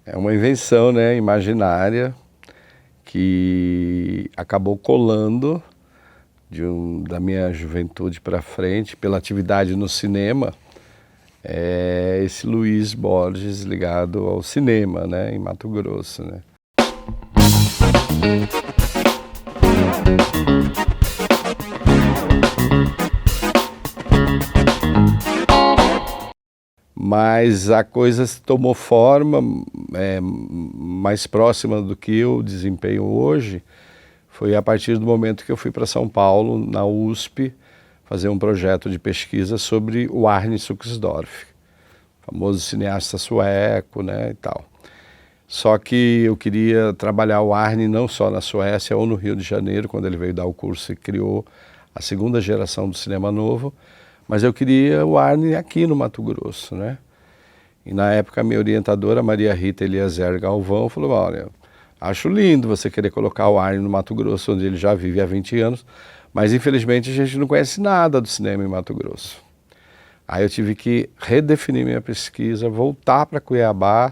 É uma invenção, né, imaginária que acabou colando da minha juventude para frente, pela atividade no cinema, esse Luiz Borges ligado ao cinema, né, em Mato Grosso, né. Mas a coisa tomou forma mais próxima do que eu desempenho hoje, foi a partir do momento que eu fui para São Paulo, na USP, fazer um projeto de pesquisa sobre o Arne Sucksdorf, famoso cineasta sueco, né, e tal. Só que eu queria trabalhar o Arne não só na Suécia ou no Rio de Janeiro, quando ele veio dar o curso e criou a segunda geração do cinema novo, mas eu queria o Arne aqui no Mato Grosso, né? E na época a minha orientadora, Maria Rita Eliezer Galvão, falou, olha, acho lindo você querer colocar o Arne no Mato Grosso, onde ele já vive há 20 anos, mas infelizmente a gente não conhece nada do cinema em Mato Grosso. Aí eu tive que redefinir minha pesquisa, voltar para Cuiabá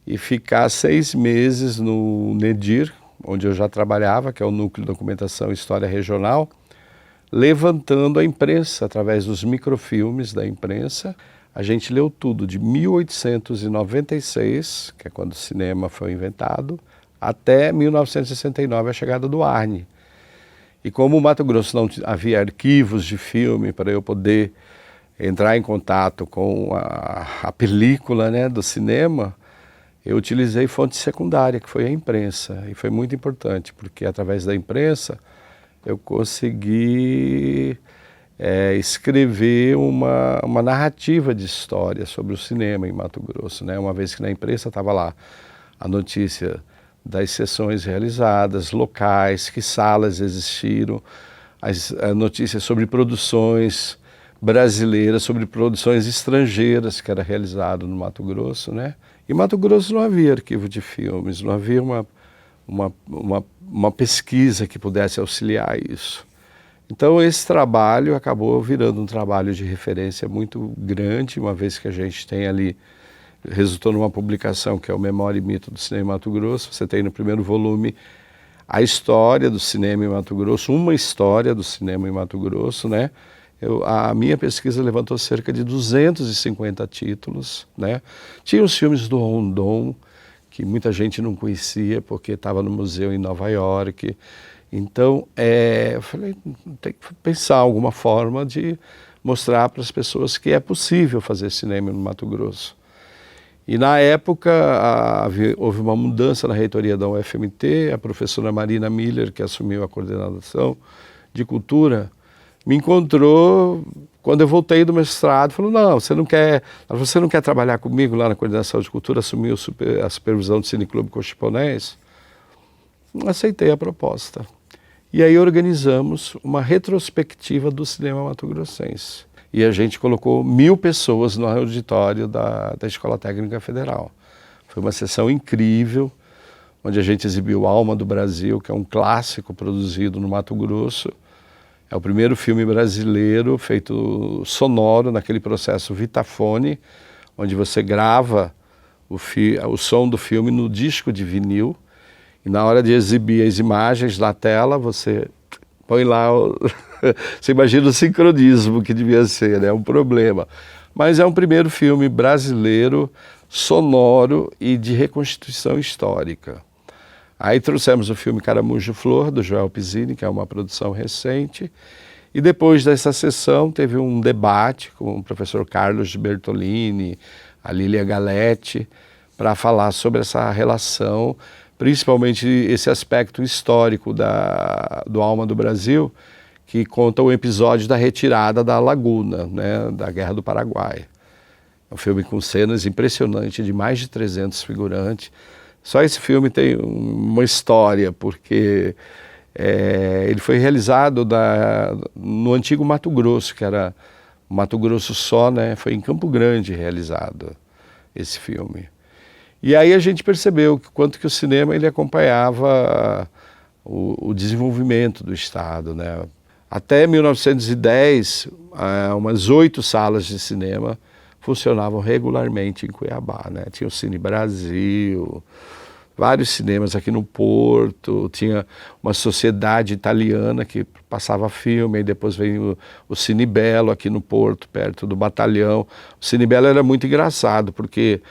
e ficar 6 meses no NEDIR, onde eu já trabalhava, que é o Núcleo de Documentação e História Regional, levantando a imprensa através dos microfilmes da imprensa. A gente leu tudo de 1896, que é quando o cinema foi inventado, até 1969, a chegada do Arne. E como o Mato Grosso não havia arquivos de filme para eu poder entrar em contato com a película, né, do cinema, eu utilizei fonte secundária, que foi a imprensa. E foi muito importante, porque através da imprensa eu consegui escrever uma narrativa de história sobre o cinema em Mato Grosso, né? Uma vez que na imprensa estava lá a notícia das sessões realizadas, locais, que salas existiram, as notícias sobre produções brasileiras, sobre produções estrangeiras que era realizado no Mato Grosso, né? Em Mato Grosso não havia arquivo de filmes, não havia uma pesquisa que pudesse auxiliar isso. Então esse trabalho acabou virando um trabalho de referência muito grande, uma vez que a gente tem ali, resultou numa publicação que é o Memória e Mito do Cinema em Mato Grosso. Você tem no primeiro volume a história do cinema em Mato Grosso, uma história do cinema em Mato Grosso, né? A minha pesquisa levantou cerca de 250 títulos, né? Tinha os filmes do Rondon, que muita gente não conhecia porque estava no museu em Nova York. Então, eu falei, tem que pensar alguma forma de mostrar para as pessoas que é possível fazer cinema no Mato Grosso. E na época houve uma mudança na reitoria da UFMT, a professora Marina Miller, que assumiu a coordenação de cultura, me encontrou quando eu voltei do mestrado, falou, não, você não quer trabalhar comigo lá na coordenação de cultura, assumir a supervisão do Cineclube Cochiponés? Aceitei a proposta. E aí organizamos uma retrospectiva do cinema mato-grossense. E a gente colocou 1000 pessoas no auditório da Escola Técnica Federal. Foi uma sessão incrível, onde a gente exibiu Alma do Brasil, que é um clássico produzido no Mato Grosso. É o primeiro filme brasileiro feito sonoro, naquele processo Vitafone, onde você grava o som do filme no disco de vinil, e na hora de exibir as imagens na tela, você põe lá, você imagina o sincronismo que devia ser, né? É um problema. Mas é um primeiro filme brasileiro, sonoro e de reconstituição histórica. Aí trouxemos o filme Caramujo Flor, do Joel Pizzini, que é uma produção recente, e depois dessa sessão teve um debate com o professor Carlos de Bertolini, a Lília Galetti, para falar sobre essa relação, principalmente esse aspecto histórico do Alma do Brasil, que conta o episódio da retirada da Laguna, né, da Guerra do Paraguai. É um filme com cenas impressionantes, de mais de 300 figurantes. Só esse filme tem uma história, porque ele foi realizado no antigo Mato Grosso, que era Mato Grosso só, né? Foi em Campo Grande realizado esse filme. E aí a gente percebeu quanto que o cinema ele acompanhava o desenvolvimento do Estado, né? Até 1910, umas 8 salas de cinema funcionavam regularmente em Cuiabá, né? Tinha o Cine Brasil, vários cinemas aqui no Porto, tinha uma sociedade italiana que passava filme, e depois veio o Cine Belo aqui no Porto, perto do Batalhão. O Cine Belo era muito engraçado, porque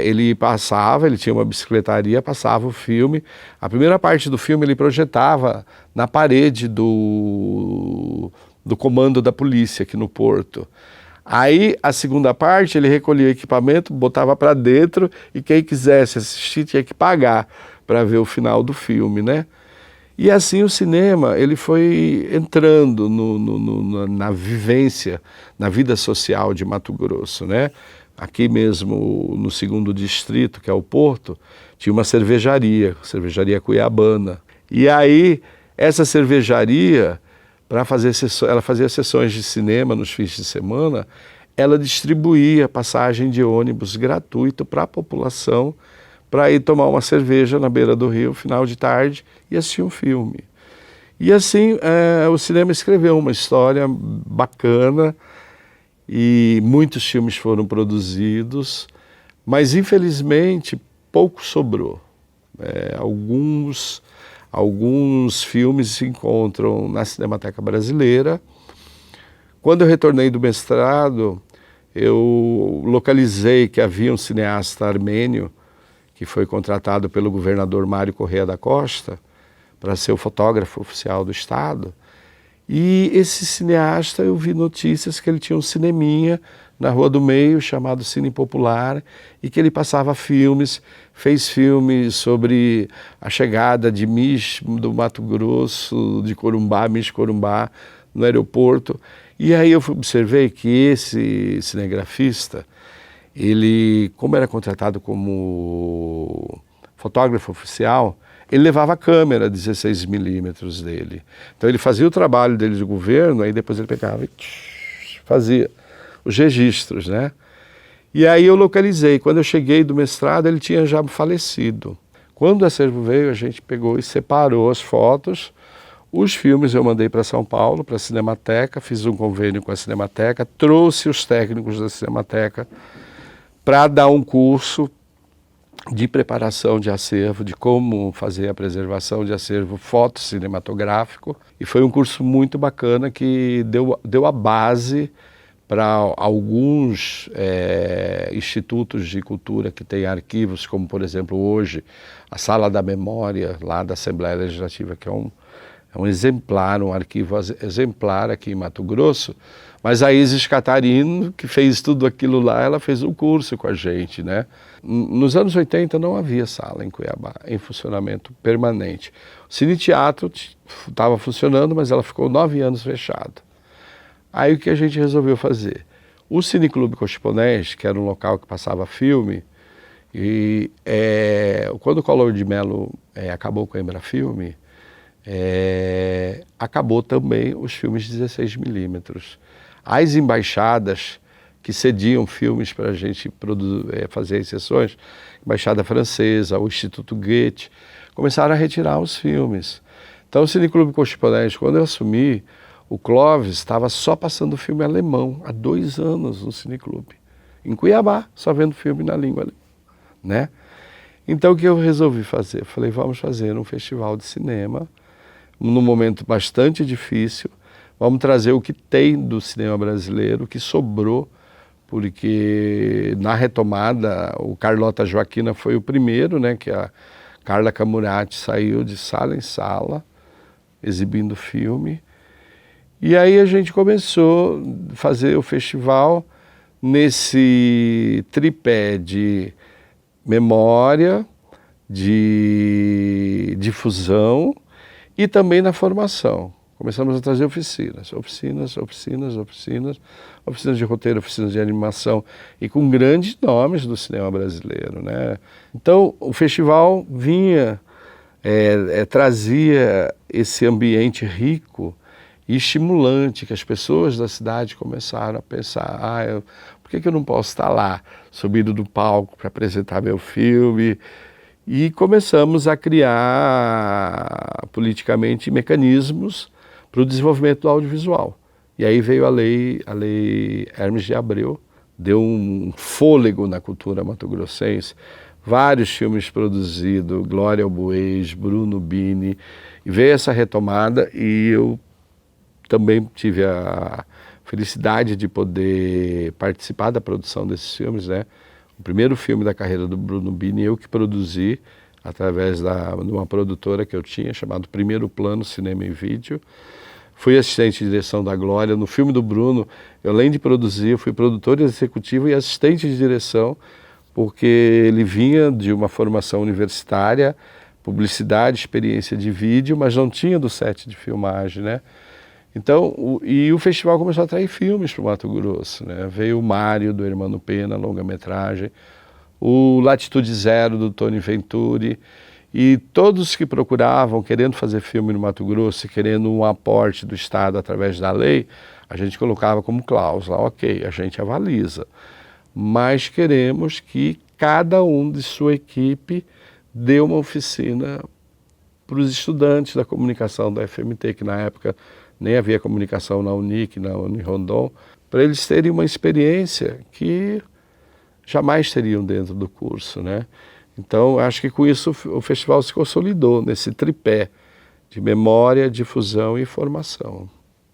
ele tinha uma bicicletaria, passava o filme. A primeira parte do filme ele projetava na parede do comando da polícia aqui no Porto. Aí a segunda parte ele recolhia o equipamento, botava para dentro e quem quisesse assistir tinha que pagar para ver o final do filme, né? E assim o cinema ele foi entrando na vivência, na vida social de Mato Grosso, né? Aqui mesmo no 2º distrito, que é o Porto, tinha uma cervejaria Cuiabana. E aí essa cervejaria, ela fazia sessões de cinema nos fins de semana, ela distribuía passagem de ônibus gratuito para a população para ir tomar uma cerveja na beira do rio, final de tarde, e assistir um filme. E assim o cinema escreveu uma história bacana e muitos filmes foram produzidos, mas infelizmente pouco sobrou. Alguns filmes se encontram na Cinemateca Brasileira. Quando eu retornei do mestrado, eu localizei que havia um cineasta armênio que foi contratado pelo governador Mário Correia da Costa para ser o fotógrafo oficial do Estado. E esse cineasta, eu vi notícias que ele tinha um cineminha na Rua do Meio, chamado Cine Popular, e que ele passava filmes, fez filmes sobre a chegada de do Mato Grosso, de Corumbá, Corumbá, no aeroporto. E aí eu observei que esse cinegrafista, ele, como era contratado como fotógrafo oficial, ele levava a câmera 16mm dele. Então ele fazia o trabalho dele de governo, aí depois ele pegava e fazia os registros, né? E aí eu localizei. Quando eu cheguei do mestrado, ele tinha já falecido. Quando o acervo veio, a gente pegou e separou as fotos. Os filmes eu mandei para São Paulo, para a Cinemateca, fiz um convênio com a Cinemateca, trouxe os técnicos da Cinemateca para dar um curso de preparação de acervo, de como fazer a preservação de acervo fotocinematográfico. E foi um curso muito bacana que deu a base para alguns institutos de cultura que têm arquivos, como por exemplo hoje a Sala da Memória, lá da Assembleia Legislativa, que é um exemplar, um arquivo exemplar aqui em Mato Grosso. Mas a Isis Catarino, que fez tudo aquilo lá, ela fez um curso com a gente, né? Nos anos 80 não havia sala em Cuiabá, em funcionamento permanente. O Cine Teatro estava funcionando, mas ela ficou 9 anos fechado. Aí o que a gente resolveu fazer? O Cineclube Cochiponés, que era um local que passava filme, e quando o Collor de Mello acabou com a Embrafilme, acabou também os filmes 16mm. As embaixadas que cediam filmes para a gente fazer as sessões, Embaixada Francesa, o Instituto Goethe, começaram a retirar os filmes. Então o Cineclube Cochiponés, quando eu assumi, o Clóvis estava só passando filme alemão há 2 anos no Cineclube, em Cuiabá, só vendo filme na língua alemã, né? Então o que eu resolvi fazer? Eu falei, vamos fazer um festival de cinema, num momento bastante difícil, vamos trazer o que tem do cinema brasileiro, o que sobrou, porque na retomada o Carlota Joaquina foi o primeiro, né, que a Carla Camurati saiu de sala em sala, exibindo filme. E aí a gente começou a fazer o festival nesse tripé de memória, de difusão e também na formação. Começamos a trazer oficinas de roteiro, oficinas de animação e com grandes nomes do cinema brasileiro, né? Então o festival vinha, trazia esse ambiente rico e estimulante, que as pessoas da cidade começaram a pensar, por que eu não posso estar lá, subindo do palco para apresentar meu filme? E começamos a criar politicamente mecanismos para o desenvolvimento do audiovisual. E aí veio a lei Hermes de Abreu, deu um fôlego na cultura mato-grossense. Vários filmes produzidos, Glória Albuez, Bruno Bini, e veio essa retomada e eu também tive a felicidade de poder participar da produção desses filmes, né? O primeiro filme da carreira do Bruno Bini eu que produzi, através de uma produtora que eu tinha, chamado Primeiro Plano Cinema e Vídeo. Fui assistente de direção da Glória. No filme do Bruno, eu, além de produzir, eu fui produtor executivo e assistente de direção, porque ele vinha de uma formação universitária, publicidade, experiência de vídeo, mas não tinha do set de filmagem, né? Então, o festival começou a atrair filmes para o Mato Grosso, né? Veio o Mário, do Hermano Pena, longa-metragem, o Latitude Zero, do Tony Venturi, e todos que procuravam, querendo fazer filme no Mato Grosso, querendo um aporte do Estado através da lei, a gente colocava como cláusula, ok, a gente avaliza, mas queremos que cada um de sua equipe dê uma oficina para os estudantes da comunicação da FMT, que na época nem havia comunicação na Unic, na Unirondon, para eles terem uma experiência que jamais teriam dentro do curso, né? Então, acho que com isso o festival se consolidou nesse tripé de memória, difusão e formação.